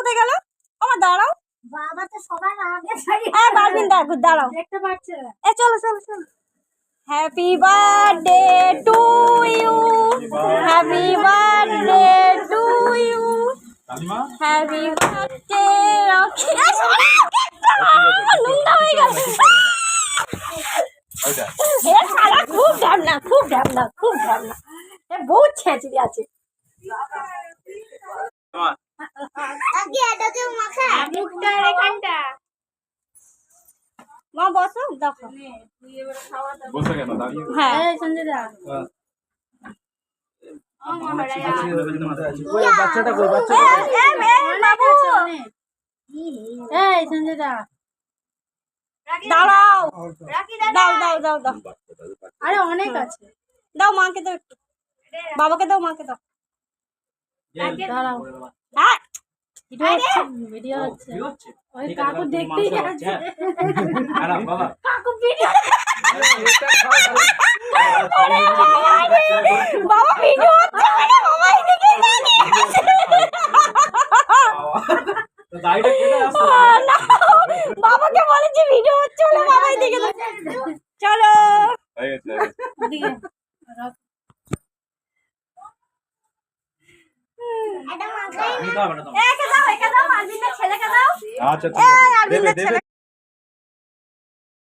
কোথায় গেল? আমার দাঁড়াও, বাবা তো সবার আগে বারবিন দাঁড়াও, দেখতে পাচ্ছে। চলো চলো চলো। Happy birthday to you, happy birthday to you, happy birthday. নোংরা হয়ে গেছে। খুব ঢাবনা, খুব ঢাবনা, খুব ঢাবনা, বহুত ছেঁচড়ি আছে। মা বসো, দেখো হ্যাঁ বাচ্চাটা কই? দাঁড়াও, দাও দাও দাও দাও, আরে অনেক আছে, দাও মাকে দাও, একটু বাবাকে দাও, মাকে দাও। দাঁড়াও হ্যাঁ ভিডিও হচ্ছে ওই কাকু দেখতেই আছে। কাকু ভিডিও, বাবা ভিডিও হচ্ছে, বাবা এদিকে বাবাকে বলেছি ভিডিও হচ্ছে, বাবা এদিকে চলো। ছেলেকে দাও, আচ্ছা